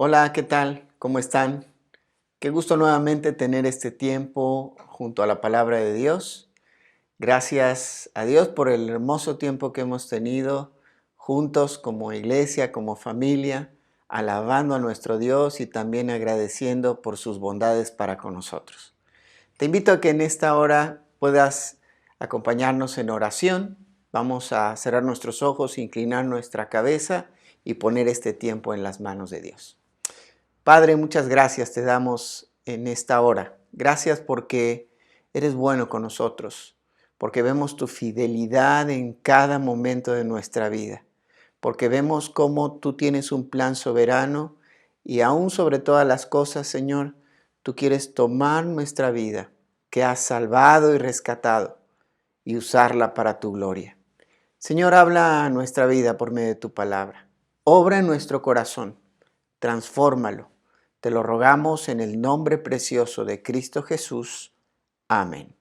Hola, ¿qué tal? ¿Cómo están? Qué gusto nuevamente tener este tiempo junto a la palabra de Dios. Gracias a Dios por el hermoso tiempo que hemos tenido juntos como iglesia, como familia, alabando a nuestro Dios y también agradeciendo por sus bondades para con nosotros. Te invito a que en esta hora puedas acompañarnos en oración. Vamos a cerrar nuestros ojos, inclinar nuestra cabeza y poner este tiempo en las manos de Dios. Padre, muchas gracias te damos en esta hora. Gracias porque eres bueno con nosotros, porque vemos tu fidelidad en cada momento de nuestra vida, porque vemos cómo tú tienes un plan soberano y aún sobre todas las cosas, Señor, tú quieres tomar nuestra vida que has salvado y rescatado y usarla para tu gloria. Señor, habla a nuestra vida por medio de tu palabra. Obra en nuestro corazón, transfórmalo. Te lo rogamos en el nombre precioso de Cristo Jesús. Amén.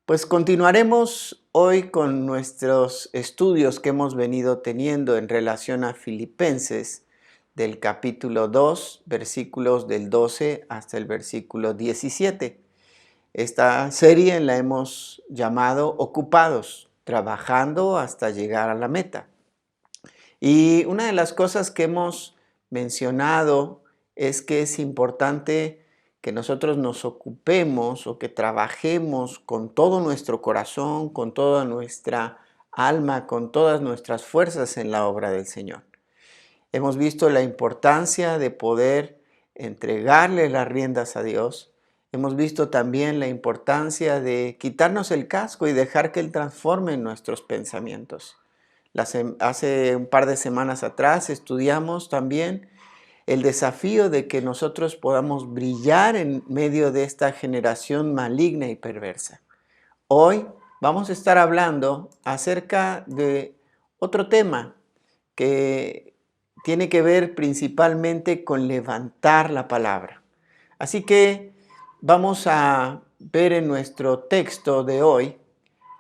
Pues continuaremos hoy con nuestros estudios que hemos venido teniendo en relación a Filipenses del capítulo 2, versículos del 12 hasta el versículo 17. Esta serie la hemos llamado Ocupados, trabajando hasta llegar a la meta. Y una de las cosas que hemos mencionado es que es importante que nosotros nos ocupemos o que trabajemos con todo nuestro corazón, con toda nuestra alma, con todas nuestras fuerzas en la obra del Señor. Hemos visto la importancia de poder entregarle las riendas a Dios. Hemos visto también la importancia de quitarnos el casco y dejar que Él transforme nuestros pensamientos. Hace un par de semanas atrás estudiamos también el desafío de que nosotros podamos brillar en medio de esta generación maligna y perversa. Hoy vamos a estar hablando acerca de otro tema que tiene que ver principalmente con levantar la palabra. Así que vamos a ver en nuestro texto de hoy.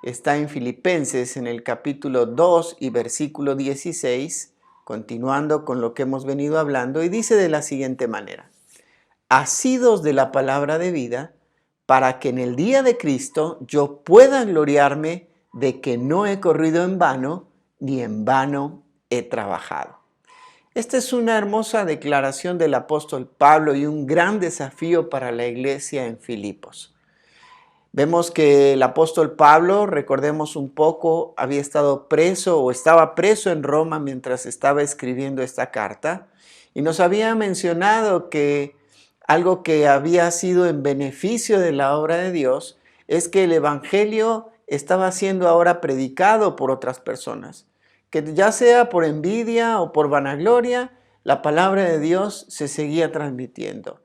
Está en Filipenses en el capítulo 2 y versículo 16, continuando con lo que hemos venido hablando, y dice de la siguiente manera: asidos de la palabra de vida, para que en el día de Cristo yo pueda gloriarme de que no he corrido en vano, ni en vano he trabajado. Esta es una hermosa declaración del apóstol Pablo y un gran desafío para la iglesia en Filipos. Vemos que el apóstol Pablo, recordemos un poco, había estado preso o estaba preso en Roma mientras estaba escribiendo esta carta, y nos había mencionado que algo que había sido en beneficio de la obra de Dios es que el evangelio estaba siendo ahora predicado por otras personas, que ya sea por envidia o por vanagloria, la palabra de Dios se seguía transmitiendo.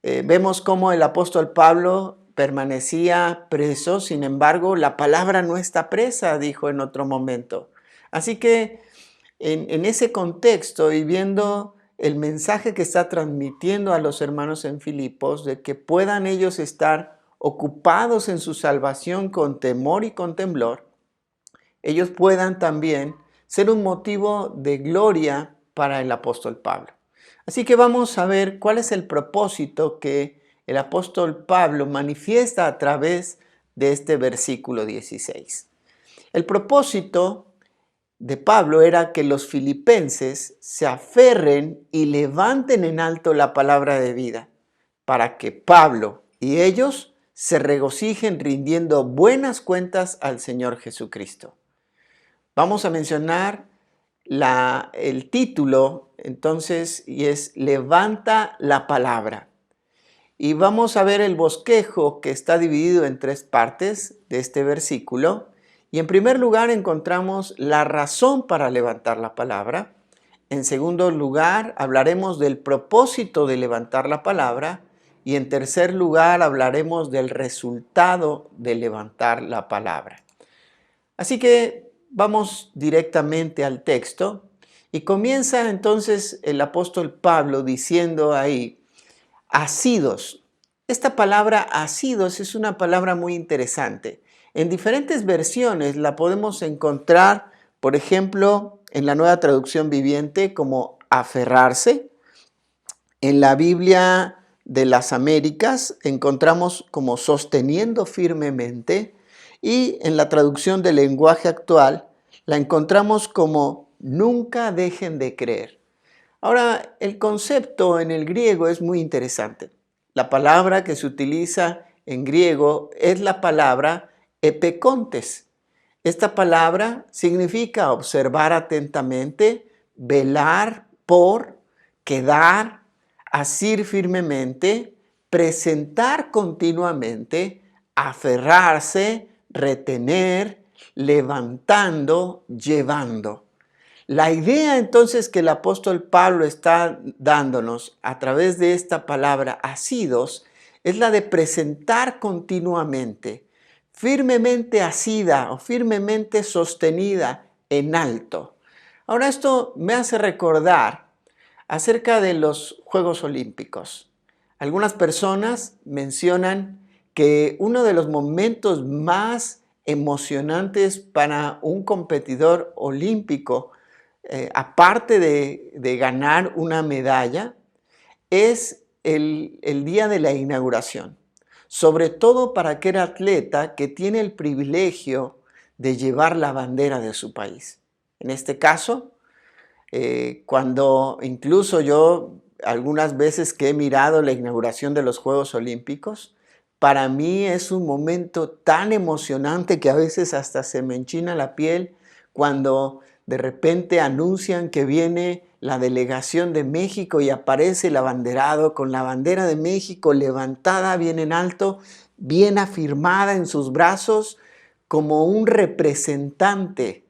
Vemos cómo el apóstol Pablo permanecía preso, sin embargo, la palabra no está presa, dijo en otro momento. Así que en ese contexto y viendo el mensaje que está transmitiendo a los hermanos en Filipos, de que puedan ellos estar ocupados en su salvación con temor y con temblor, ellos puedan también ser un motivo de gloria para el apóstol Pablo. Así que vamos a ver cuál es el propósito que el apóstol Pablo manifiesta a través de este versículo 16. El propósito de Pablo era que los filipenses se aferren y levanten en alto la palabra de vida, para que Pablo y ellos se regocijen rindiendo buenas cuentas al Señor Jesucristo. Vamos a mencionar el título, entonces, y es Levanta la palabra. Y vamos a ver el bosquejo que está dividido en tres partes de este versículo. Y en primer lugar encontramos la razón para levantar la palabra. En segundo lugar hablaremos del propósito de levantar la palabra. Y en tercer lugar hablaremos del resultado de levantar la palabra. Así que vamos directamente al texto y comienza entonces el apóstol Pablo diciendo ahí, asidos. Esta palabra asidos es una palabra muy interesante. En diferentes versiones la podemos encontrar, por ejemplo, en la Nueva Traducción Viviente como aferrarse, En la Biblia de las Américas encontramos como sosteniendo firmemente, y en la traducción del lenguaje actual la encontramos como nunca dejen de creer. Ahora, el concepto en el griego es muy interesante. La palabra que se utiliza en griego es la palabra epecontes. Esta palabra significa observar atentamente, velar por, quedar, asir firmemente, presentar continuamente, aferrarse, retener, levantando, llevando. La idea entonces que el apóstol Pablo está dándonos a través de esta palabra asidos es la de presentar continuamente, firmemente asida o firmemente sostenida en alto. Ahora esto me hace recordar acerca de los Juegos Olímpicos. Algunas personas mencionan que uno de los momentos más emocionantes para un competidor olímpico, aparte de ganar una medalla, es el día de la inauguración. Sobre todo para aquel atleta que tiene el privilegio de llevar la bandera de su país. En este caso, cuando incluso yo algunas veces que he mirado la inauguración de los Juegos Olímpicos, para mí es un momento tan emocionante que a veces hasta se me enchina la piel cuando de repente anuncian que viene la delegación de México y aparece el abanderado con la bandera de México levantada bien en alto, bien afirmada en sus brazos, como un representante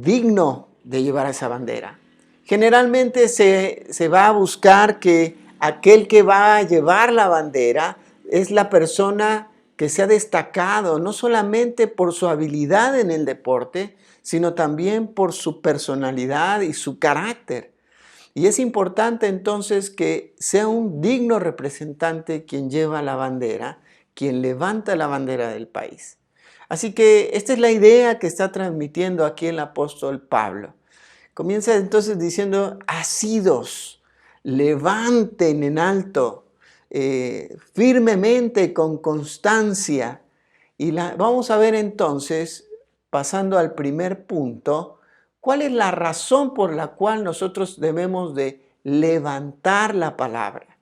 digno de llevar esa bandera. Generalmente se va a buscar que aquel que va a llevar la bandera es la persona que se ha destacado no solamente por su habilidad en el deporte, sino también por su personalidad y su carácter. Y es importante entonces que sea un digno representante quien lleva la bandera, quien levanta la bandera del país. Así que esta es la idea que está transmitiendo aquí el apóstol Pablo. Comienza entonces diciendo, asidos, levanten en alto, firmemente, con constancia. Y vamos a ver entonces, pasando al primer punto, cuál es la razón por la cual nosotros debemos de levantar la palabra.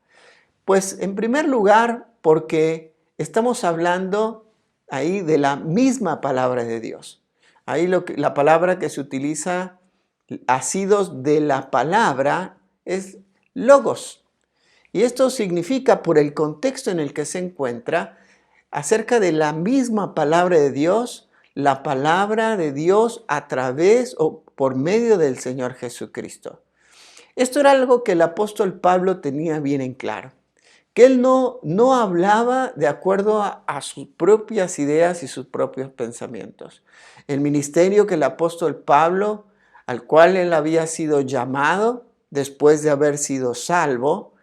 Pues en primer lugar, porque estamos hablando ahí de la misma palabra de Dios. Ahí la palabra que se utiliza, asidos de la palabra, es logos. Y esto significa, por el contexto en el que se encuentra, acerca de la misma palabra de Dios, la palabra de Dios a través o por medio del Señor Jesucristo. Esto era algo que el apóstol Pablo tenía bien en claro, que él no hablaba de acuerdo a sus propias ideas y sus propios pensamientos. El ministerio que el apóstol Pablo, al cual él había sido llamado después de haber sido salvo,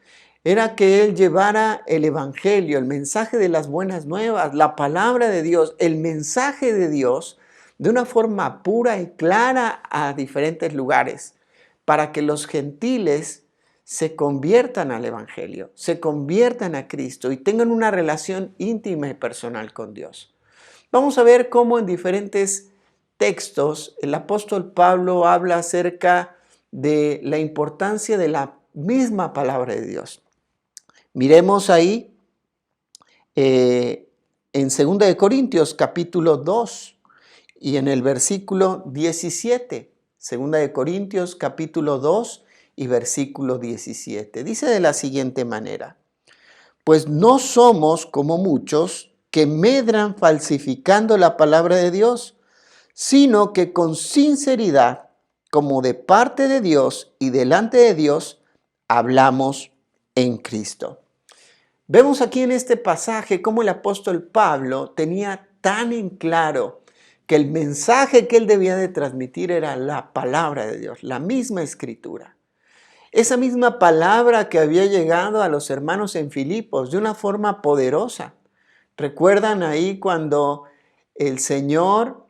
era que él llevara el evangelio, el mensaje de las buenas nuevas, la palabra de Dios, el mensaje de Dios, de una forma pura y clara a diferentes lugares, para que los gentiles se conviertan al evangelio, se conviertan a Cristo y tengan una relación íntima y personal con Dios. Vamos a ver cómo en diferentes textos el apóstol Pablo habla acerca de la importancia de la misma palabra de Dios. Miremos ahí en 2 de Corintios capítulo 2 y en el versículo 17. 2 de Corintios capítulo 2 y versículo 17. Dice de la siguiente manera: pues no somos como muchos que medran falsificando la palabra de Dios, sino que con sinceridad, como de parte de Dios y delante de Dios, hablamos en Cristo. Vemos aquí en este pasaje cómo el apóstol Pablo tenía tan en claro que el mensaje que él debía de transmitir era la palabra de Dios, la misma escritura. Esa misma palabra que había llegado a los hermanos en Filipos de una forma poderosa. ¿Recuerdan ahí cuando el Señor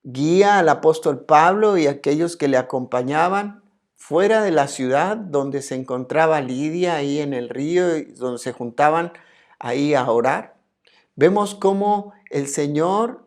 guía al apóstol Pablo y a aquellos que le acompañaban fuera de la ciudad donde se encontraba Lidia, ahí en el río, donde se juntaban ahí a orar. Vemos cómo el Señor,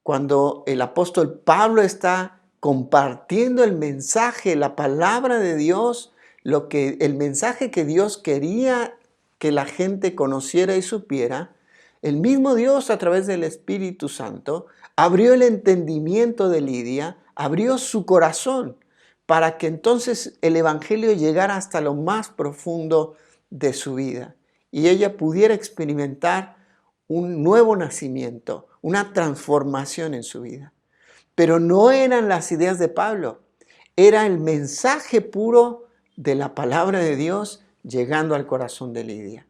cuando el apóstol Pablo está compartiendo el mensaje, la palabra de Dios, el mensaje que Dios quería que la gente conociera y supiera, el mismo Dios a través del Espíritu Santo abrió el entendimiento de Lidia, abrió su corazón para que entonces el Evangelio llegara hasta lo más profundo de su vida y ella pudiera experimentar un nuevo nacimiento, una transformación en su vida. Pero no eran las ideas de Pablo, era el mensaje puro de la palabra de Dios llegando al corazón de Lidia.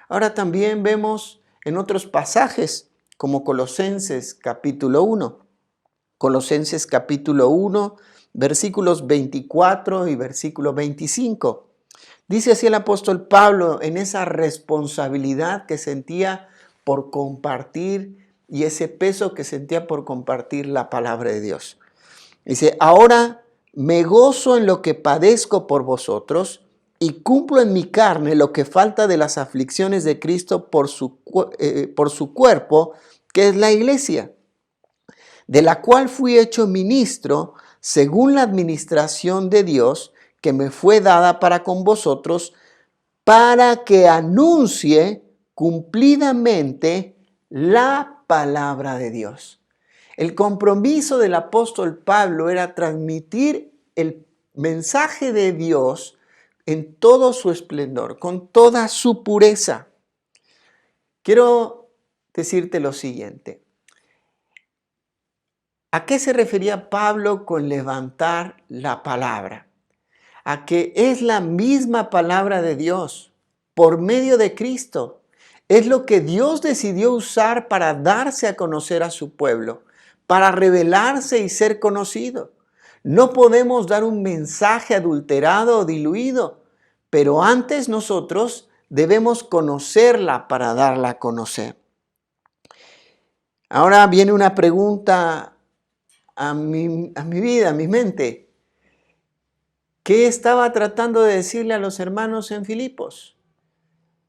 Ahora también vemos en otros pasajes como Colosenses capítulo 1. Colosenses capítulo 1, versículos 24 y versículo 25. Dice así el apóstol Pablo en esa responsabilidad que sentía por compartir y ese peso que sentía por compartir la palabra de Dios. Dice, ahora me gozo en lo que padezco por vosotros y cumplo en mi carne lo que falta de las aflicciones de Cristo por su cuerpo, que es la iglesia, de la cual fui hecho ministro según la administración de Dios que me fue dada para con vosotros, para que anuncie cumplidamente la palabra de Dios. El compromiso del apóstol Pablo era transmitir el mensaje de Dios en todo su esplendor, con toda su pureza. Quiero decirte lo siguiente. ¿A qué se refería Pablo con levantar la palabra? A que es la misma palabra de Dios por medio de Cristo. Es lo que Dios decidió usar para darse a conocer a su pueblo, para revelarse y ser conocido. No podemos dar un mensaje adulterado o diluido, pero antes nosotros debemos conocerla para darla a conocer. Ahora viene una pregunta a mi vida, a mi mente. ¿Qué estaba tratando de decirle a los hermanos en Filipos?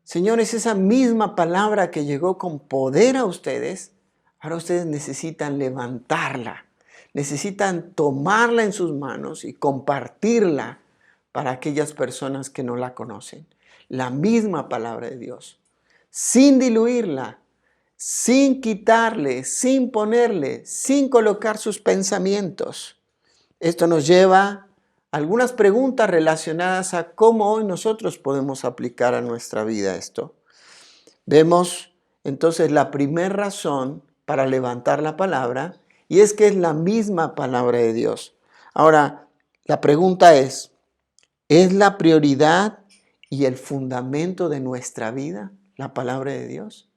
Señores, esa misma palabra que llegó con poder a ustedes, ahora ustedes necesitan levantarla, necesitan tomarla en sus manos y compartirla para aquellas personas que no la conocen. La misma palabra de Dios, sin diluirla, sin quitarle, sin ponerle, sin colocar sus pensamientos. Esto nos lleva a algunas preguntas relacionadas a cómo hoy nosotros podemos aplicar a nuestra vida esto. Vemos entonces la primera razón para levantar la palabra y es que es la misma palabra de Dios. Ahora, la pregunta ¿es la prioridad y el fundamento de nuestra vida la palabra de Dios?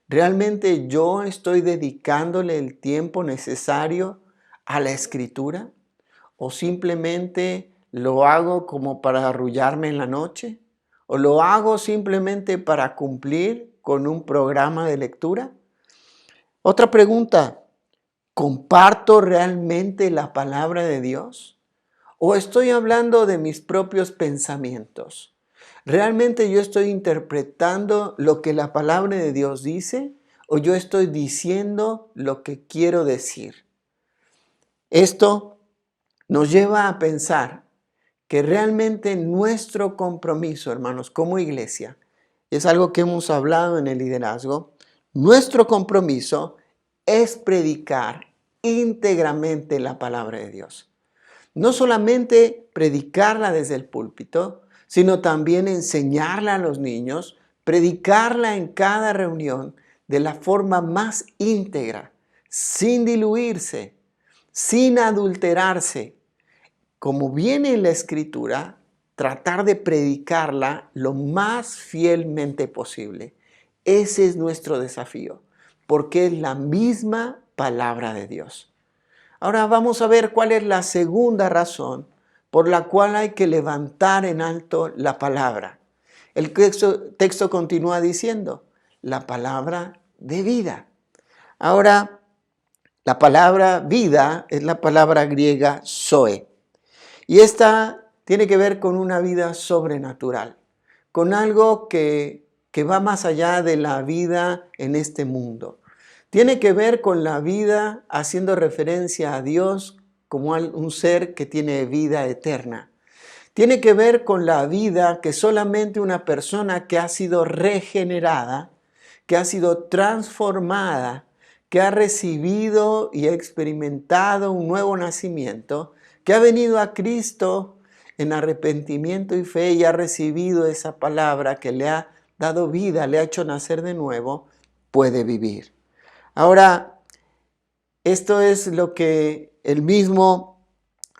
¿Realmente yo estoy dedicándole el tiempo necesario a la escritura? ¿O simplemente lo hago como para arrullarme en la noche? ¿O lo hago simplemente para cumplir con un programa de lectura? Otra pregunta, ¿comparto realmente la palabra de Dios? ¿O estoy hablando de mis propios pensamientos? ¿Realmente yo estoy interpretando lo que la palabra de Dios dice? ¿O yo estoy diciendo lo que quiero decir? Esto nos lleva a pensar que realmente nuestro compromiso, hermanos, como iglesia, es algo que hemos hablado en el liderazgo. Nuestro compromiso es predicar íntegramente la palabra de Dios. No solamente predicarla desde el púlpito, sino también enseñarla a los niños, predicarla en cada reunión de la forma más íntegra, sin diluirse, sin adulterarse. Como viene en la Escritura, tratar de predicarla lo más fielmente posible. Ese es nuestro desafío, porque es la misma palabra de Dios. Ahora vamos a ver cuál es la segunda razón por la cual hay que levantar en alto la palabra. El texto continúa diciendo, la palabra de vida. Ahora, la palabra vida es la palabra griega zoe. Y esta tiene que ver con una vida sobrenatural, con algo que va más allá de la vida en este mundo. Tiene que ver con la vida haciendo referencia a Dios como un ser que tiene vida eterna. Tiene que ver con la vida que solamente una persona que ha sido regenerada, que ha sido transformada, que ha recibido y ha experimentado un nuevo nacimiento, que ha venido a Cristo en arrepentimiento y fe y ha recibido esa palabra que le ha dado vida, le ha hecho nacer de nuevo, puede vivir. Ahora, esto es lo que el mismo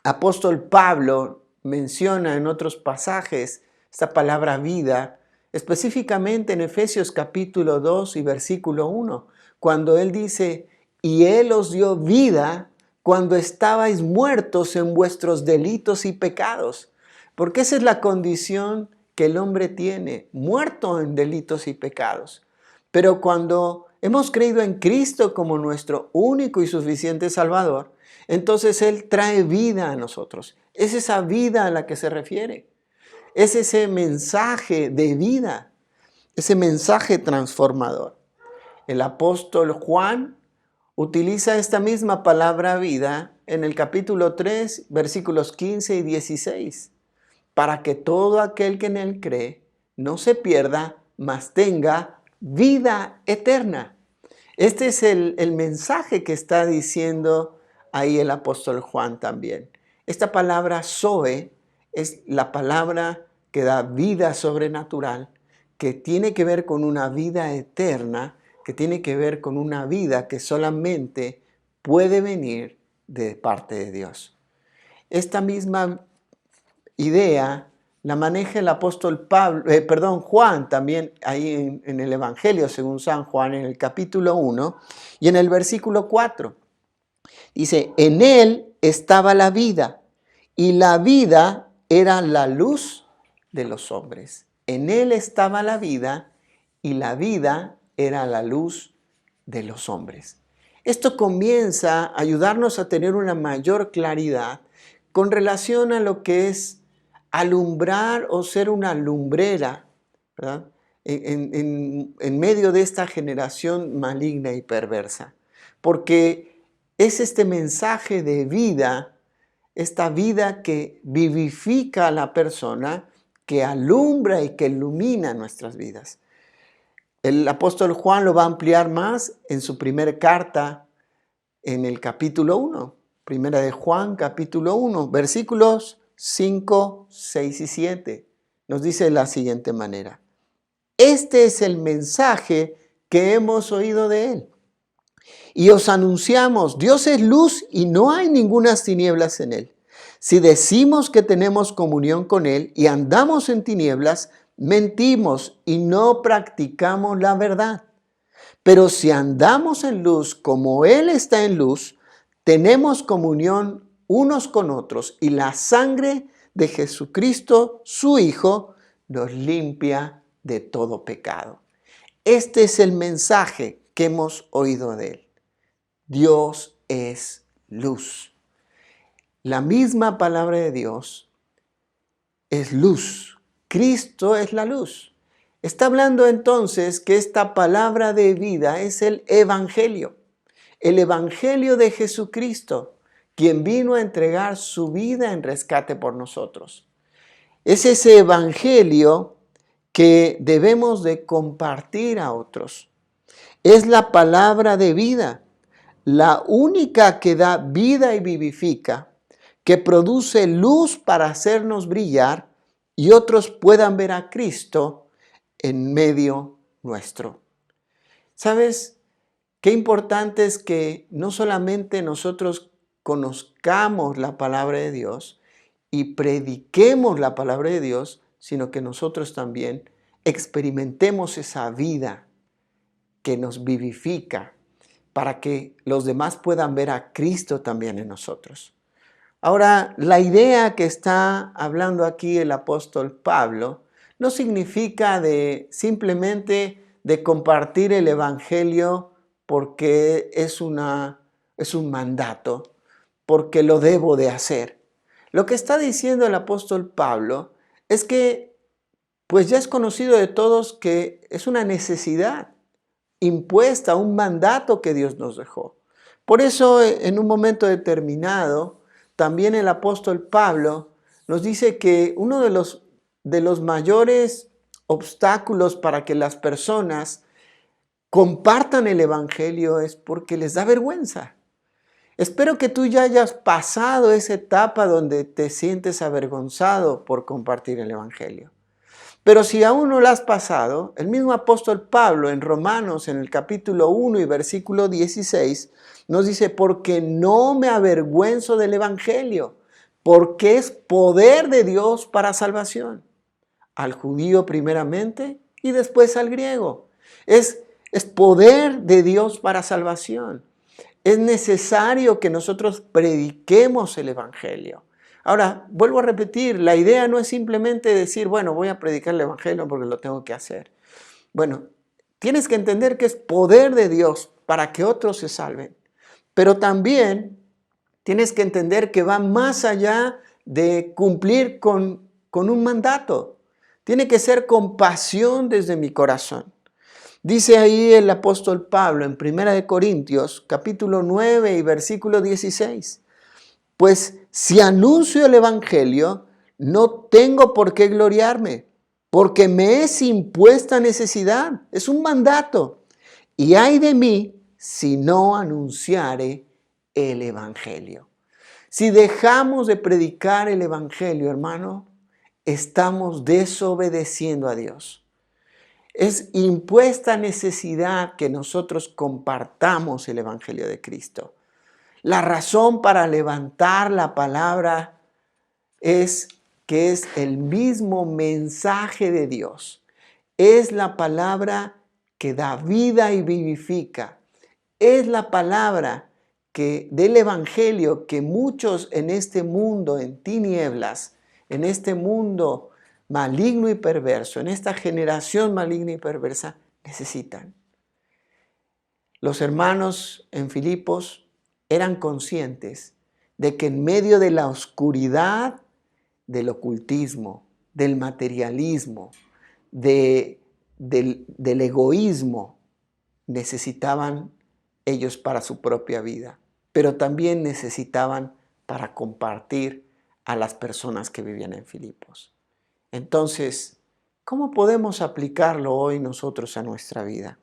apóstol Pablo menciona en otros pasajes, esta palabra vida, específicamente en Efesios capítulo 2 y versículo 1, cuando él dice, y él os dio vida cuando estabais muertos en vuestros delitos y pecados. Porque esa es la condición que el hombre tiene, muerto en delitos y pecados. Pero cuando hemos creído en Cristo como nuestro único y suficiente Salvador, entonces Él trae vida a nosotros. Es esa vida a la que se refiere. Es ese mensaje de vida, ese mensaje transformador. El apóstol Juan utiliza esta misma palabra vida en el capítulo 3, versículos 15 y 16, para que todo aquel que en Él cree no se pierda, mas tenga vida eterna. Este es el mensaje que está diciendo ahí el apóstol Juan también. Esta palabra Zoe es la palabra que da vida sobrenatural, que tiene que ver con una vida eterna, que tiene que ver con una vida que solamente puede venir de parte de Dios. Esta misma idea la maneja el apóstol Juan también ahí en el Evangelio según San Juan en el capítulo 1 y en el versículo 4. Dice, en él estaba la vida y la vida era la luz de los hombres. En él estaba la vida y la vida era la luz de los hombres. Esto comienza a ayudarnos a tener una mayor claridad con relación a lo que es alumbrar o ser una lumbrera, ¿verdad? En medio de esta generación maligna y perversa. Porque es este mensaje de vida, esta vida que vivifica a la persona, que alumbra y que ilumina nuestras vidas. El apóstol Juan lo va a ampliar más en su primera carta en el capítulo 1. Primera de Juan, capítulo 1, versículos 5, 6 y 7. Nos dice de la siguiente manera. Este es el mensaje que hemos oído de él. Y os anunciamos, Dios es luz y no hay ningunas tinieblas en él. Si decimos que tenemos comunión con él y andamos en tinieblas, mentimos y no practicamos la verdad. Pero si andamos en luz como él está en luz, tenemos comunión unos con otros y la sangre de Jesucristo, su Hijo, nos limpia de todo pecado. Este es el mensaje que hemos oído de él. Dios es luz. La misma palabra de Dios es luz. Cristo es la luz. Está hablando entonces que esta palabra de vida es el Evangelio de Jesucristo, quien vino a entregar su vida en rescate por nosotros. Es ese Evangelio que debemos de compartir a otros. Es la palabra de vida, la única que da vida y vivifica, que produce luz para hacernos brillar y otros puedan ver a Cristo en medio nuestro. ¿Sabes? Qué importante es que no solamente nosotros conozcamos la palabra de Dios y prediquemos la palabra de Dios, sino que nosotros también experimentemos esa vida que nos vivifica para que los demás puedan ver a Cristo también en nosotros. Ahora, la idea que está hablando aquí el apóstol Pablo no significa simplemente de compartir el evangelio porque es un mandato, porque lo debo de hacer. Lo que está diciendo el apóstol Pablo es que pues ya es conocido de todos que es una necesidad impuesta, un mandato que Dios nos dejó. Por eso, en un momento determinado, también el apóstol Pablo nos dice que uno de los mayores obstáculos para que las personas compartan el evangelio es porque les da vergüenza. Espero que tú ya hayas pasado esa etapa donde te sientes avergonzado por compartir el evangelio. Pero si aún no lo has pasado, el mismo apóstol Pablo en Romanos, en el capítulo 1 y versículo 16, nos dice, porque no me avergüenzo del evangelio, porque es poder de Dios para salvación, al judío primeramente y después al griego. Es poder de Dios para salvación. Es necesario que nosotros prediquemos el evangelio. Ahora, vuelvo a repetir, la idea no es simplemente decir, bueno, voy a predicar el evangelio porque lo tengo que hacer. Bueno, tienes que entender que es poder de Dios para que otros se salven. Pero también tienes que entender que va más allá de cumplir con un mandato. Tiene que ser con pasión desde mi corazón. Dice ahí el apóstol Pablo en 1 Corintios, capítulo 9 y versículo 16. Pues si anuncio el evangelio, no tengo por qué gloriarme, porque me es impuesta necesidad. Es un mandato. Y ay de mí si no anunciare el evangelio. Si dejamos de predicar el evangelio, hermano, estamos desobedeciendo a Dios. Es impuesta necesidad que nosotros compartamos el evangelio de Cristo. La razón para levantar la palabra es que es el mismo mensaje de Dios. Es la palabra que da vida y vivifica. Es la palabra del evangelio que muchos en este mundo, en tinieblas, en este mundo maligno y perverso, en esta generación maligna y perversa, necesitan. Los hermanos en Filipos eran conscientes de que en medio de la oscuridad del ocultismo, del materialismo, del egoísmo, necesitaban ellos para su propia vida, pero también necesitaban para compartir a las personas que vivían en Filipos. Entonces, ¿cómo podemos aplicarlo hoy nosotros a nuestra vida?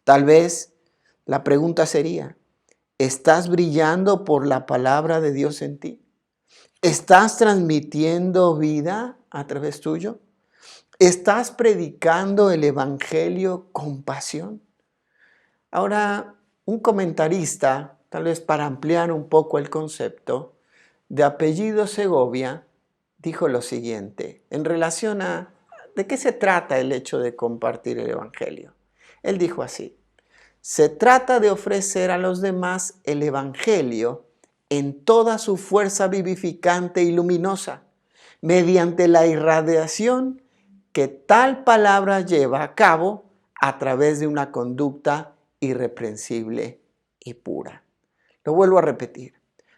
Tal vez la pregunta sería, ¿estás brillando por la palabra de Dios en ti? ¿Estás transmitiendo vida a través tuyo? ¿Estás predicando el evangelio con pasión? Ahora, un comentarista, tal vez para ampliar un poco el concepto, de apellido Segovia, dijo lo siguiente en relación a ¿de qué se trata el hecho de compartir el evangelio? Él dijo así: se trata de ofrecer a los demás el evangelio en toda su fuerza vivificante y luminosa, mediante la irradiación que tal palabra lleva a cabo a través de una conducta irreprensible y pura. Lo vuelvo a repetir.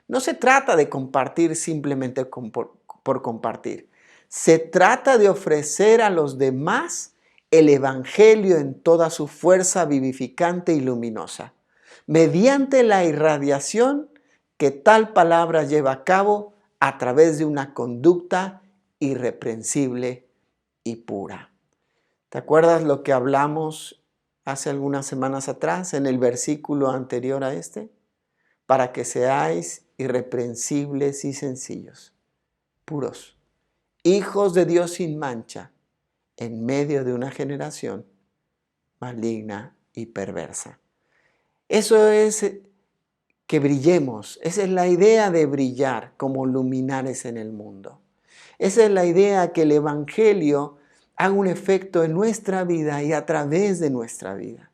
No se trata de compartir simplemente por compartir. Se trata de ofrecer a los demás el evangelio en toda su fuerza vivificante y luminosa, mediante la irradiación que tal palabra lleva a cabo a través de una conducta irreprensible y pura. ¿Te acuerdas lo que hablamos hace algunas semanas atrás en el versículo anterior a este? Para que seáis irreprensibles y sencillos, puros, hijos de Dios sin mancha, en medio de una generación maligna y perversa. Eso es que brillemos. Esa es la idea de brillar como luminares en el mundo. Esa es la idea que el evangelio haga un efecto en nuestra vida y a través de nuestra vida.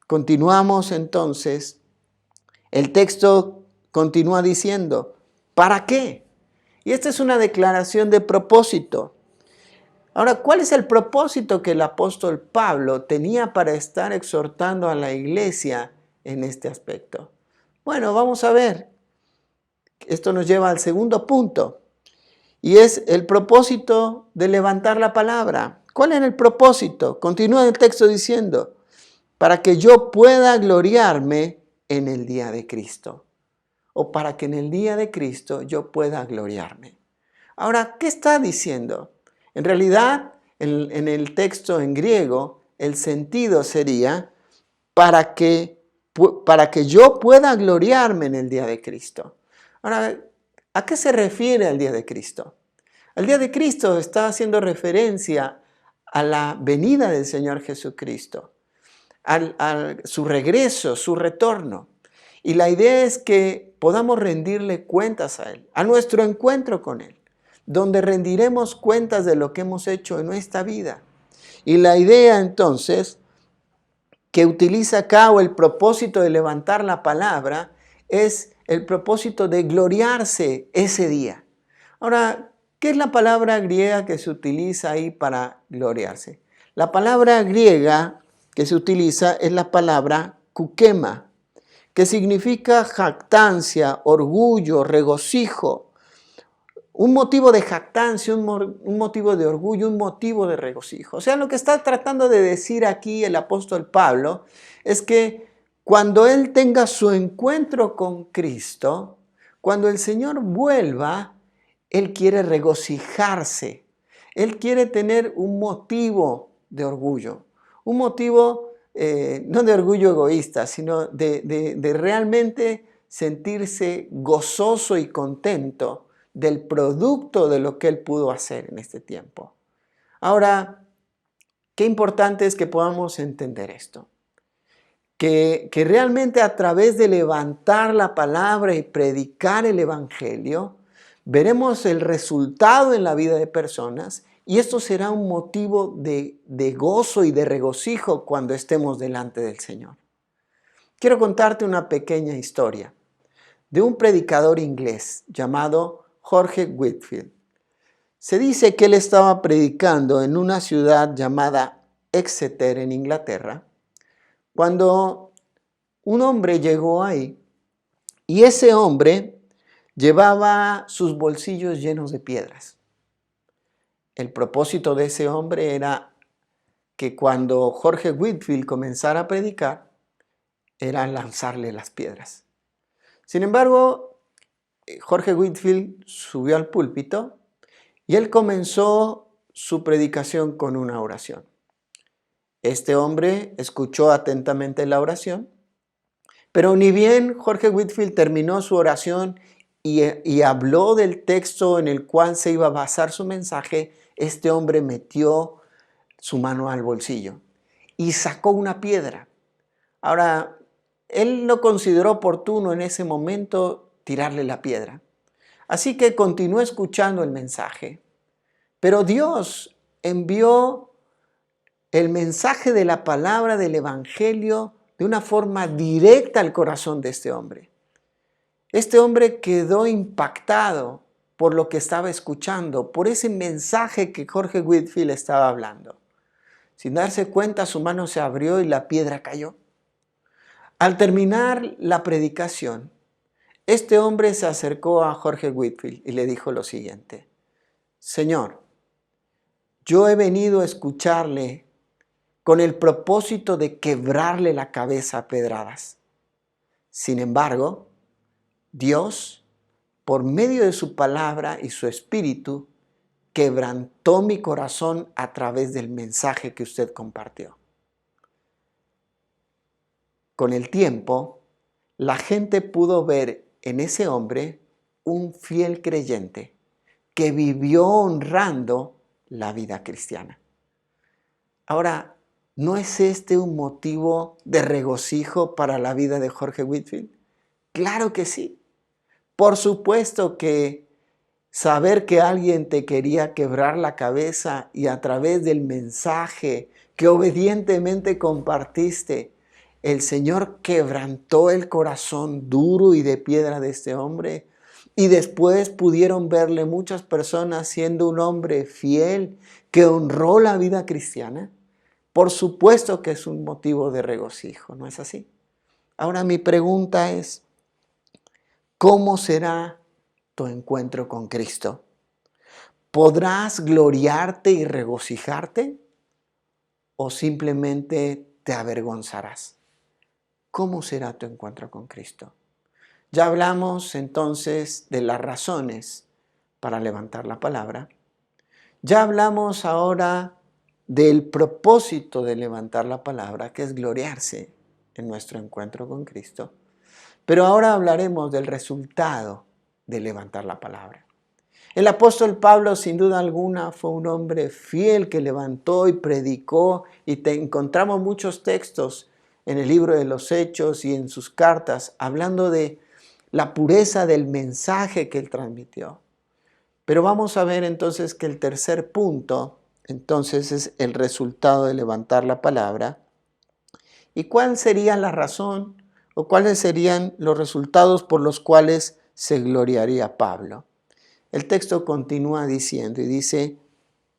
Continuamos entonces. El texto continúa diciendo, ¿para qué? Y esta es una declaración de propósito. Ahora, ¿cuál es el propósito que el apóstol Pablo tenía para estar exhortando a la iglesia en este aspecto? Bueno, vamos a ver. Esto nos lleva al segundo punto, y es el propósito de levantar la palabra. ¿Cuál era el propósito? Continúa el texto diciendo, para que yo pueda gloriarme en el día de Cristo, o para que en el día de Cristo yo pueda gloriarme. Ahora, ¿qué está diciendo? En realidad, en el texto en griego, el sentido sería para que yo pueda gloriarme en el día de Cristo. Ahora, ¿a qué se refiere el día de Cristo? El día de Cristo está haciendo referencia a la venida del Señor Jesucristo, a su regreso, su retorno. Y la idea es que podamos rendirle cuentas a Él, a nuestro encuentro con Él, donde rendiremos cuentas de lo que hemos hecho en nuestra vida. Y la idea entonces que utiliza acá, o el propósito de levantar la palabra, es el propósito de gloriarse ese día. Ahora, ¿qué es la palabra griega que se utiliza ahí para gloriarse? La palabra griega que se utiliza es la palabra kukema, que significa jactancia, orgullo, regocijo. Un motivo de jactancia, un motivo de orgullo, un motivo de regocijo. O sea, lo que está tratando de decir aquí el apóstol Pablo es que cuando él tenga su encuentro con Cristo, cuando el Señor vuelva, él quiere regocijarse. Él quiere tener un motivo de orgullo. Un motivo no de orgullo egoísta, sino de realmente sentirse gozoso y contento del producto de lo que él pudo hacer en este tiempo. Ahora, qué importante es que podamos entender esto. Que realmente a través de levantar la palabra y predicar el evangelio, veremos el resultado en la vida de personas y esto será un motivo de gozo y de regocijo cuando estemos delante del Señor. Quiero contarte una pequeña historia de un predicador inglés llamado George Whitefield. Se dice que él estaba predicando en una ciudad llamada Exeter en Inglaterra cuando un hombre llegó ahí y ese hombre llevaba sus bolsillos llenos de piedras. El propósito de ese hombre era que cuando George Whitefield comenzara a predicar, era lanzarle las piedras. Sin embargo, George Whitefield subió al púlpito y él comenzó su predicación con una oración. Este hombre escuchó atentamente la oración, pero ni bien George Whitefield terminó su oración y habló del texto en el cual se iba a basar su mensaje, este hombre metió su mano al bolsillo y sacó una piedra. Ahora, él no consideró oportuno en ese momento tirarle la piedra. Así que continuó escuchando el mensaje. Pero Dios envió el mensaje de la palabra del evangelio de una forma directa al corazón de este hombre. Este hombre quedó impactado por lo que estaba escuchando, por ese mensaje que George Whitefield estaba hablando. Sin darse cuenta, su mano se abrió y la piedra cayó. Al terminar la predicación, este hombre se acercó a George Whitefield y le dijo lo siguiente: Señor, yo he venido a escucharle con el propósito de quebrarle la cabeza a pedradas. Sin embargo, Dios, por medio de su palabra y su espíritu, quebrantó mi corazón a través del mensaje que usted compartió. Con el tiempo, la gente pudo ver en ese hombre un fiel creyente que vivió honrando la vida cristiana. Ahora, ¿no es este un motivo de regocijo para la vida de George Whitefield? Claro que sí. Por supuesto que saber que alguien te quería quebrar la cabeza y a través del mensaje que obedientemente compartiste, el Señor quebrantó el corazón duro y de piedra de este hombre. Y después pudieron verle muchas personas siendo un hombre fiel que honró la vida cristiana. Por supuesto que es un motivo de regocijo, ¿no es así? Ahora mi pregunta es, ¿cómo será tu encuentro con Cristo? ¿Podrás gloriarte y regocijarte o simplemente te avergonzarás? ¿Cómo será tu encuentro con Cristo? Ya hablamos entonces de las razones para levantar la palabra. Ya hablamos ahora del propósito de levantar la palabra, que es gloriarse en nuestro encuentro con Cristo. Pero ahora hablaremos del resultado de levantar la palabra. El apóstol Pablo, sin duda alguna, fue un hombre fiel que levantó y predicó, y encontramos muchos textos en el libro de los Hechos y en sus cartas hablando de la pureza del mensaje que él transmitió. Pero vamos a ver entonces que el tercer punto, entonces, es el resultado de levantar la palabra. ¿Y cuál sería la razón o cuáles serían los resultados por los cuales se gloriaría Pablo? El texto continúa diciendo y dice,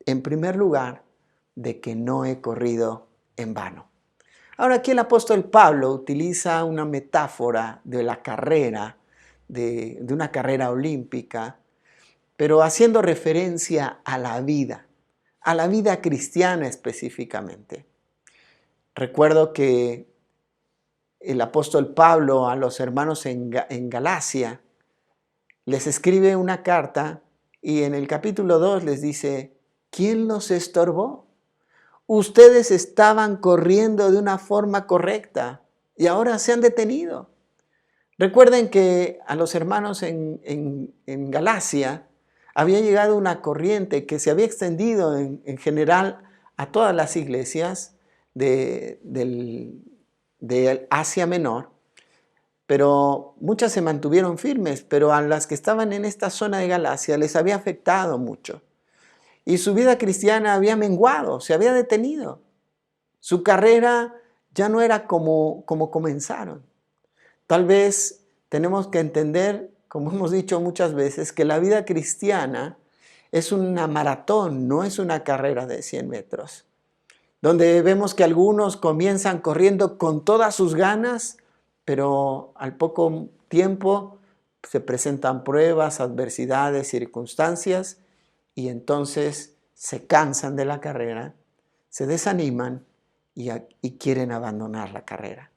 en primer lugar, de que no he corrido en vano. Ahora aquí el apóstol Pablo utiliza una metáfora de la carrera, de una carrera olímpica, pero haciendo referencia a la vida cristiana específicamente. Recuerdo que el apóstol Pablo a los hermanos en Galacia les escribe una carta y en el capítulo 2 les dice, ¿quién los estorbó? Ustedes estaban corriendo de una forma correcta y ahora se han detenido. Recuerden que a los hermanos en Galacia había llegado una corriente que se había extendido en general a todas las iglesias de Asia Menor, pero muchas se mantuvieron firmes, pero a las que estaban en esta zona de Galacia les había afectado mucho. Y su vida cristiana había menguado, se había detenido. Su carrera ya no era como comenzaron. Tal vez tenemos que entender, como hemos dicho muchas veces, que la vida cristiana es una maratón, no es una carrera de 100 metros. Donde vemos que algunos comienzan corriendo con todas sus ganas, pero al poco tiempo se presentan pruebas, adversidades, circunstancias, y entonces se cansan de la carrera, se desaniman y quieren abandonar la carrera.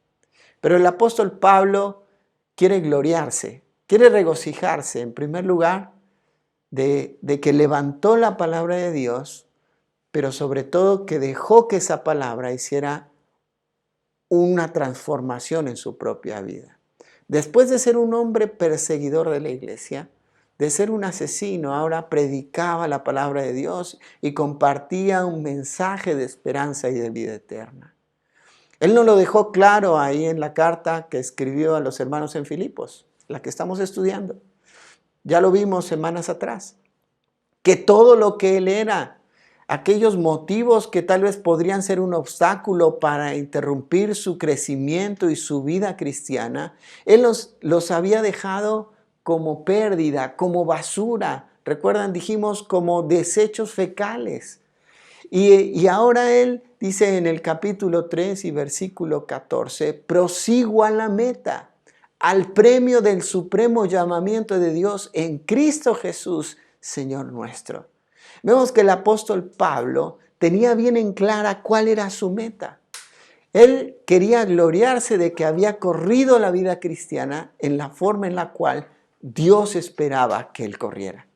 Pero el apóstol Pablo quiere gloriarse, quiere regocijarse, en primer lugar, de que levantó la palabra de Dios, pero sobre todo que dejó que esa palabra hiciera una transformación en su propia vida. Después de ser un hombre perseguidor de la iglesia, de ser un asesino, ahora predicaba la palabra de Dios y compartía un mensaje de esperanza y de vida eterna. Él nos lo dejó claro ahí en la carta que escribió a los hermanos en Filipos, la que estamos estudiando. Ya lo vimos semanas atrás, que todo lo que él era, aquellos motivos que tal vez podrían ser un obstáculo para interrumpir su crecimiento y su vida cristiana, él los había dejado como pérdida, como basura. Recuerdan, dijimos, como desechos fecales. Y ahora él dice en el capítulo 3 y versículo 14, prosigo a la meta, al premio del supremo llamamiento de Dios en Cristo Jesús, Señor nuestro. Vemos que el apóstol Pablo tenía bien en clara cuál era su meta. Él quería gloriarse de que había corrido la vida cristiana en la forma en la cual Dios esperaba que él corriera.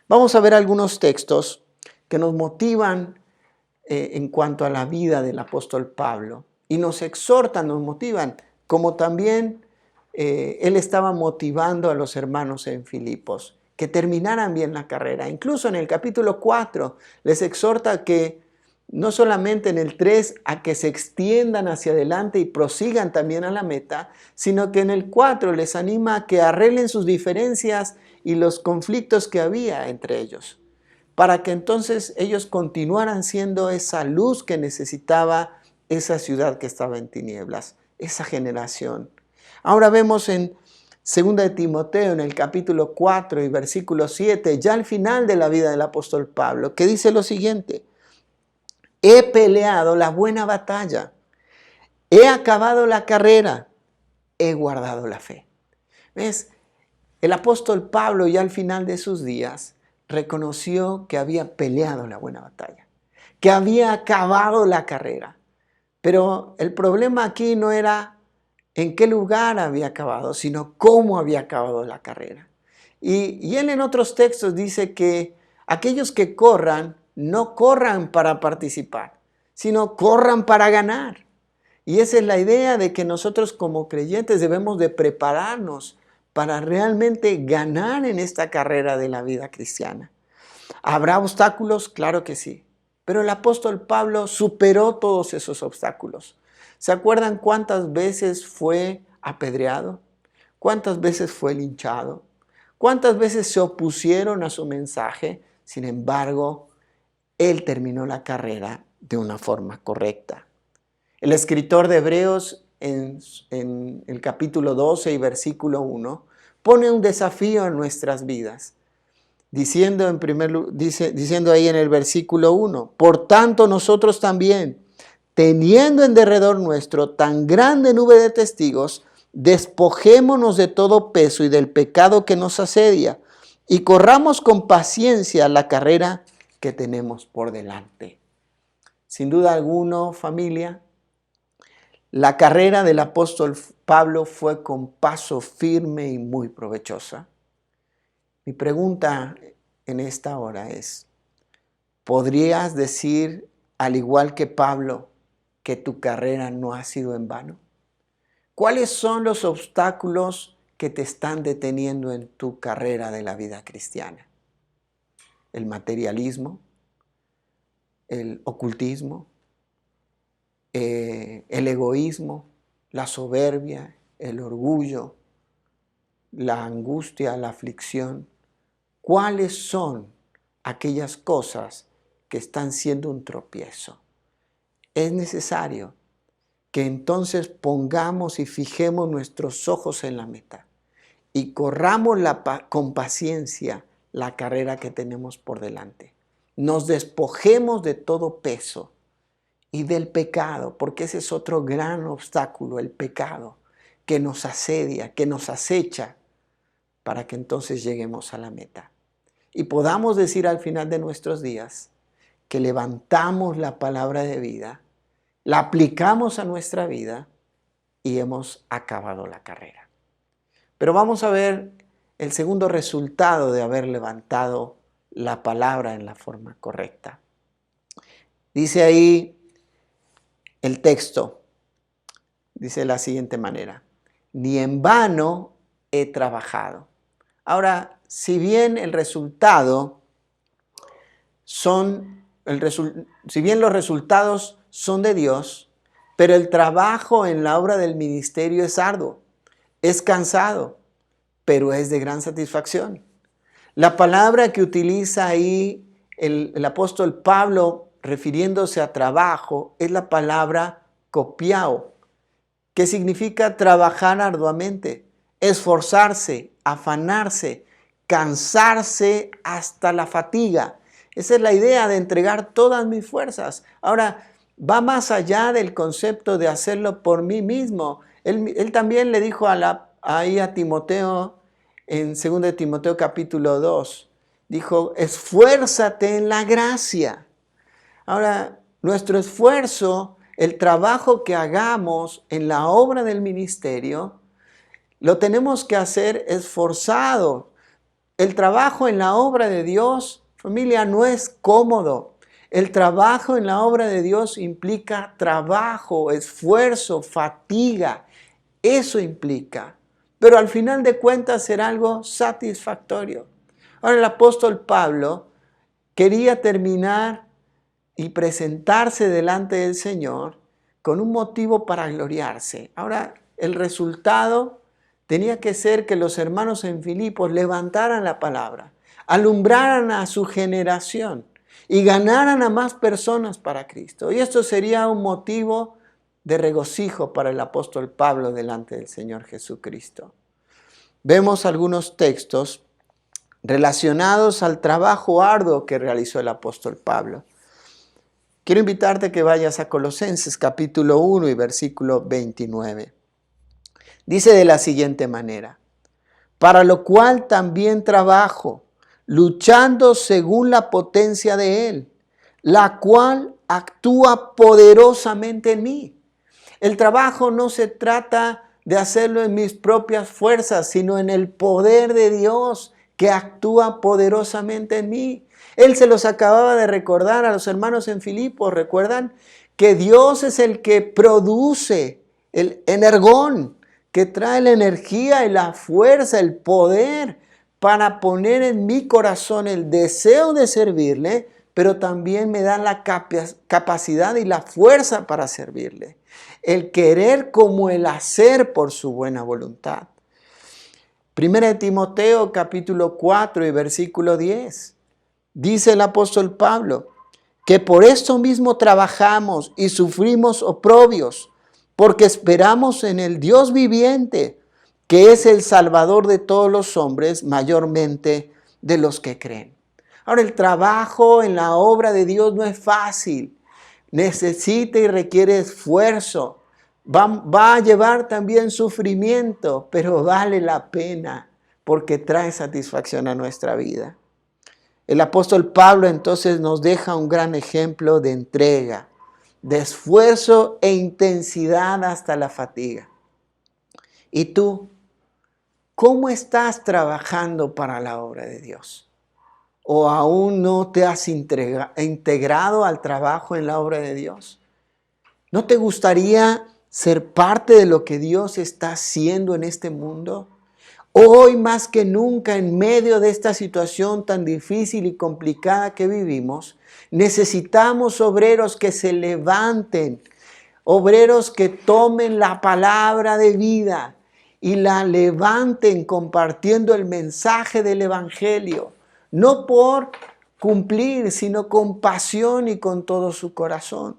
Vamos a ver algunos textos que nos motivan en cuanto a la vida del apóstol Pablo y nos exhortan, nos motivan, como también él estaba motivando a los hermanos en Filipos que terminaran bien la carrera. Incluso en el capítulo 4 les exhorta que no solamente en el 3 a que se extiendan hacia adelante y prosigan también a la meta, sino que en el 4 les anima a que arreglen sus diferencias y los conflictos que había entre ellos, para que entonces ellos continuaran siendo esa luz que necesitaba esa ciudad que estaba en tinieblas, esa generación. Ahora vemos en 2 de Timoteo, en el capítulo 4 y versículo 7, ya al final de la vida del apóstol Pablo, que dice lo siguiente: he peleado la buena batalla, he acabado la carrera, he guardado la fe. ¿Ves? El apóstol Pablo ya al final de sus días reconoció que había peleado la buena batalla, que había acabado la carrera. Pero el problema aquí no era en qué lugar había acabado, sino cómo había acabado la carrera. Y él en otros textos dice que aquellos que corran, no corran para participar, sino corran para ganar. Y esa es la idea de que nosotros como creyentes debemos de prepararnos para realmente ganar en esta carrera de la vida cristiana. ¿Habrá obstáculos? Claro que sí. Pero el apóstol Pablo superó todos esos obstáculos. ¿Se acuerdan cuántas veces fue apedreado? ¿Cuántas veces fue linchado? ¿Cuántas veces se opusieron a su mensaje? Sin embargo, él terminó la carrera de una forma correcta. El escritor de Hebreos en el capítulo 12 y versículo 1 pone un desafío en nuestras vidas. Diciendo ahí en el versículo 1, por tanto nosotros también, teniendo en derredor nuestro tan grande nube de testigos, despojémonos de todo peso y del pecado que nos asedia, y corramos con paciencia la carrera que tenemos por delante. Sin duda alguna, familia, la carrera del apóstol Pablo fue con paso firme y muy provechosa. Mi pregunta en esta hora es, ¿podrías decir, al igual que Pablo, que tu carrera no ha sido en vano? ¿Cuáles son los obstáculos que te están deteniendo en tu carrera de la vida cristiana? ¿El materialismo? ¿El ocultismo? ¿El egoísmo? ¿La soberbia? ¿El orgullo? ¿La angustia? ¿La aflicción? ¿Cuáles son aquellas cosas que están siendo un tropiezo? Es necesario que entonces pongamos y fijemos nuestros ojos en la meta y corramos con paciencia la carrera que tenemos por delante. Nos despojemos de todo peso y del pecado, porque ese es otro gran obstáculo, el pecado, que nos asedia, que nos acecha, para que entonces lleguemos a la meta. Y podamos decir al final de nuestros días que levantamos la palabra de vida, la aplicamos a nuestra vida y hemos acabado la carrera. Pero vamos a ver el segundo resultado de haber levantado la palabra en la forma correcta. Dice ahí el texto, dice de la siguiente manera, ni en vano he trabajado. Ahora, si bien los resultados son de Dios, pero el trabajo en la obra del ministerio es arduo, es cansado, pero es de gran satisfacción. La palabra que utiliza ahí el apóstol Pablo refiriéndose a trabajo es la palabra copiao, que significa trabajar arduamente, esforzarse, afanarse, cansarse hasta la fatiga. Esa es la idea de entregar todas mis fuerzas. Ahora, va más allá del concepto de hacerlo por mí mismo. Él también le dijo ahí a Timoteo, en 2 Timoteo capítulo 2, dijo, esfuérzate en la gracia. Ahora, nuestro esfuerzo, el trabajo que hagamos en la obra del ministerio, lo tenemos que hacer esforzado. El trabajo en la obra de Dios, familia, no es cómodo. El trabajo en la obra de Dios implica trabajo, esfuerzo, fatiga. Eso implica. Pero al final de cuentas será algo satisfactorio. Ahora el apóstol Pablo quería terminar y presentarse delante del Señor con un motivo para gloriarse. Ahora el resultado tenía que ser que los hermanos en Filipos levantaran la palabra, alumbraran a su generación y ganaran a más personas para Cristo. Y esto sería un motivo de regocijo para el apóstol Pablo delante del Señor Jesucristo. Vemos algunos textos relacionados al trabajo arduo que realizó el apóstol Pablo. Quiero invitarte a que vayas a Colosenses capítulo 1 y versículo 29. Dice de la siguiente manera, para lo cual también trabajo, luchando según la potencia de Él, la cual actúa poderosamente en mí. El trabajo no se trata de hacerlo en mis propias fuerzas, sino en el poder de Dios que actúa poderosamente en mí. Él se los acababa de recordar a los hermanos en Filipos. ¿Recuerdan? Que Dios es el que produce el energón, que trae la energía y la fuerza, el poder para poner en mi corazón el deseo de servirle, pero también me da la capacidad y la fuerza para servirle. El querer como el hacer por su buena voluntad. Primera de Timoteo capítulo 4 y versículo 10. Dice el apóstol Pablo que por esto mismo trabajamos y sufrimos oprobios, porque esperamos en el Dios viviente, que es el Salvador de todos los hombres, mayormente de los que creen. Ahora, el trabajo en la obra de Dios no es fácil. Necesita y requiere esfuerzo. Va a llevar también sufrimiento, pero vale la pena porque trae satisfacción a nuestra vida. El apóstol Pablo entonces nos deja un gran ejemplo de entrega, de esfuerzo e intensidad hasta la fatiga. ¿Y tú? ¿Cómo estás trabajando para la obra de Dios? ¿O aún no te has integrado al trabajo en la obra de Dios? ¿No te gustaría ser parte de lo que Dios está haciendo en este mundo? Hoy más que nunca, en medio de esta situación tan difícil y complicada que vivimos, necesitamos obreros que se levanten, obreros que tomen la palabra de vida y la levanten compartiendo el mensaje del Evangelio, no por cumplir, sino con pasión y con todo su corazón.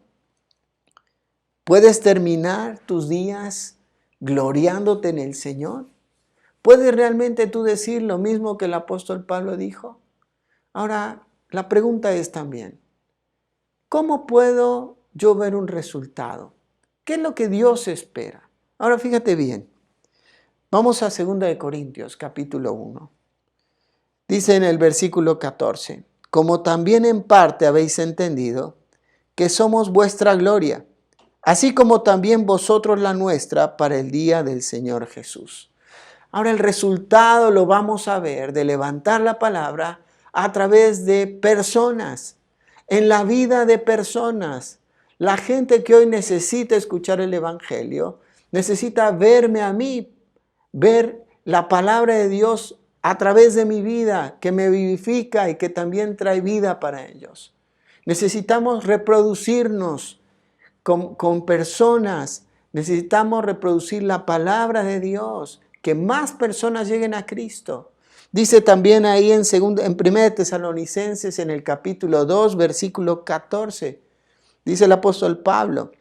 ¿Puedes terminar tus días gloriándote en el Señor? ¿Puedes realmente tú decir lo mismo que el apóstol Pablo dijo? Ahora, la pregunta es también, ¿cómo puedo yo ver un resultado? ¿Qué es lo que Dios espera? Ahora, fíjate bien. Vamos a 2 Corintios, capítulo 1. Dice en el versículo 14, como también en parte habéis entendido que somos vuestra gloria, así como también vosotros la nuestra para el día del Señor Jesús. Ahora el resultado lo vamos a ver de levantar la palabra a través de personas, en la vida de personas. La gente que hoy necesita escuchar el Evangelio, necesita verme a mí, ver la palabra de Dios a través de mi vida, que me vivifica y que también trae vida para ellos. Necesitamos reproducirnos con personas, necesitamos reproducir la palabra de Dios, que más personas lleguen a Cristo. Dice también ahí en 1 Tesalonicenses en el capítulo 2, versículo 14, dice el apóstol Pablo,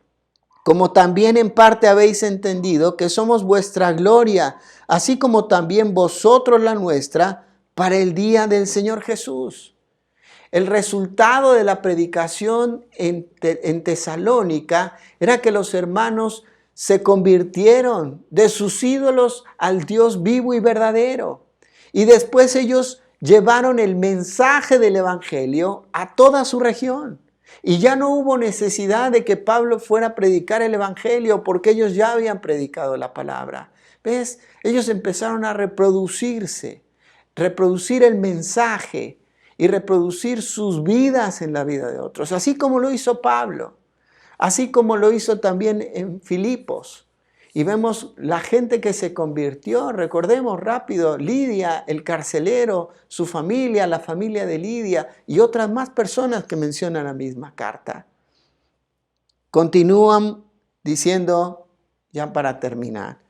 como también en parte habéis entendido que somos vuestra gloria, así como también vosotros la nuestra, para el día del Señor Jesús. El resultado de la predicación en Tesalónica era que los hermanos se convirtieron de sus ídolos al Dios vivo y verdadero. Y después ellos llevaron el mensaje del Evangelio a toda su región. Y ya no hubo necesidad de que Pablo fuera a predicar el Evangelio porque ellos ya habían predicado la palabra. ¿Ves? Ellos empezaron a reproducirse, reproducir el mensaje y reproducir sus vidas en la vida de otros. Así como lo hizo Pablo, así como lo hizo también en Filipos. Y vemos la gente que se convirtió, recordemos rápido, Lidia, el carcelero, su familia, la familia de Lidia y otras más personas que mencionan la misma carta. Continúan diciendo, ya para terminar,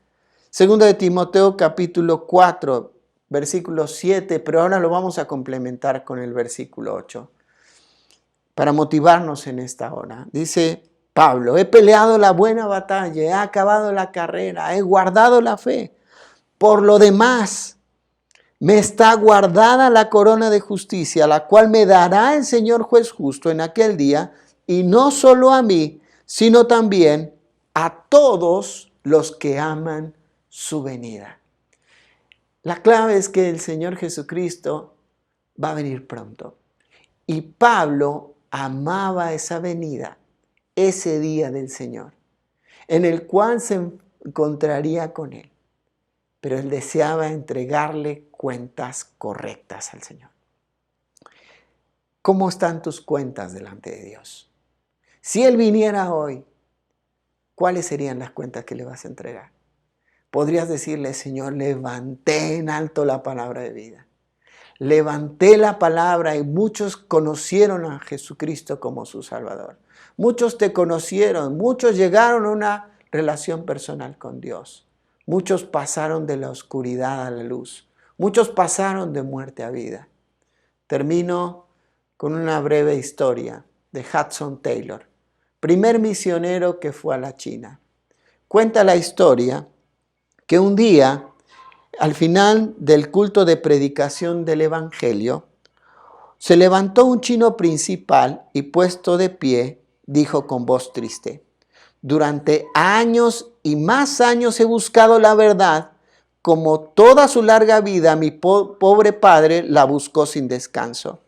2 de Timoteo capítulo 4, versículo 7, pero ahora lo vamos a complementar con el versículo 8, para motivarnos en esta hora. Dice Pablo, he peleado la buena batalla, he acabado la carrera, he guardado la fe. Por lo demás, me está guardada la corona de justicia, la cual me dará el Señor juez justo en aquel día, y no solo a mí, sino también a todos los que aman su venida. La clave es que el Señor Jesucristo va a venir pronto. Y Pablo amaba esa venida, ese día del Señor, en el cual se encontraría con Él. Pero él deseaba entregarle cuentas correctas al Señor. ¿Cómo están tus cuentas delante de Dios? Si Él viniera hoy, ¿cuáles serían las cuentas que le vas a entregar? Podrías decirle, Señor, levanté en alto la palabra de vida. Levanté la palabra y muchos conocieron a Jesucristo como su Salvador. Muchos te conocieron, muchos llegaron a una relación personal con Dios. Muchos pasaron de la oscuridad a la luz. Muchos pasaron de muerte a vida. Termino con una breve historia de Hudson Taylor, primer misionero que fue a la China. Cuenta la historia que un día, al final del culto de predicación del Evangelio, se levantó un chino principal y puesto de pie, dijo con voz triste: durante años y más años he buscado la verdad, como toda su larga vida mi pobre padre la buscó sin descanso.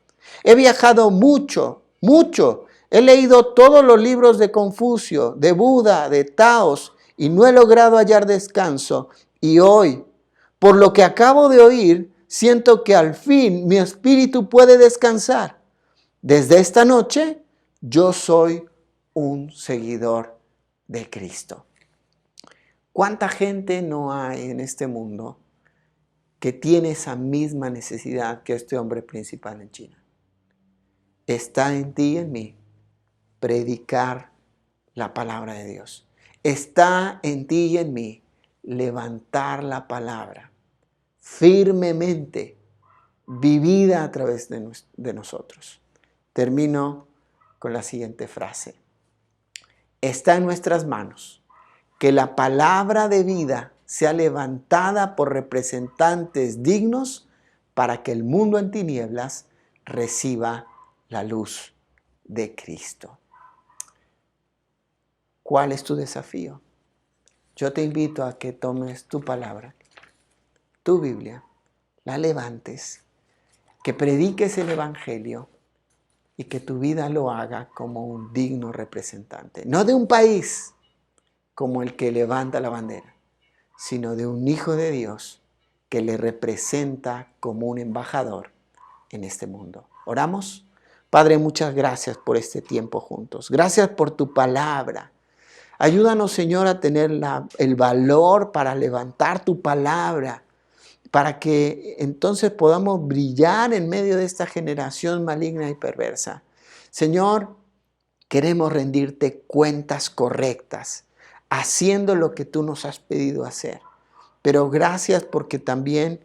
He viajado mucho, mucho. He leído todos los libros de Confucio, de Buda, de Taos, y no he logrado hallar descanso. Y hoy, por lo que acabo de oír, siento que al fin mi espíritu puede descansar. Desde esta noche, yo soy un seguidor de Cristo. ¿Cuánta gente no hay en este mundo que tiene esa misma necesidad que este hombre principal en China? Está en ti y en mí predicar la palabra de Dios. Está en ti y en mí levantar la palabra firmemente, vivida a través de nosotros. Termino con la siguiente frase. Está en nuestras manos que la palabra de vida sea levantada por representantes dignos para que el mundo en tinieblas reciba la luz de Cristo. ¿Cuál es tu desafío? Yo te invito a que tomes tu palabra, tu Biblia, la levantes, que prediques el Evangelio y que tu vida lo haga como un digno representante, no de un país como el que levanta la bandera, sino de un hijo de Dios que le representa como un embajador en este mundo. ¿Oramos? Padre, muchas gracias por este tiempo juntos. Gracias por tu palabra. Ayúdanos, Señor, a tener el valor para levantar tu palabra, para que entonces podamos brillar en medio de esta generación maligna y perversa. Señor, queremos rendirte cuentas correctas, haciendo lo que tú nos has pedido hacer. Pero gracias porque también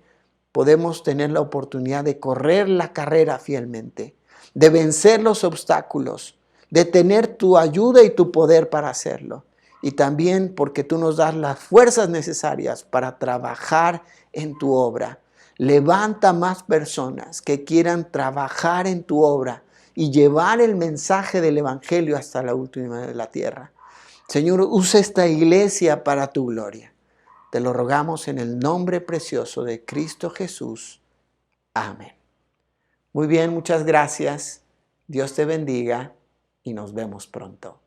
podemos tener la oportunidad de correr la carrera fielmente, de vencer los obstáculos, de tener tu ayuda y tu poder para hacerlo. Y también porque tú nos das las fuerzas necesarias para trabajar en tu obra. Levanta más personas que quieran trabajar en tu obra y llevar el mensaje del Evangelio hasta la última de la tierra. Señor, usa esta iglesia para tu gloria. Te lo rogamos en el nombre precioso de Cristo Jesús. Amén. Muy bien, muchas gracias. Dios te bendiga y nos vemos pronto.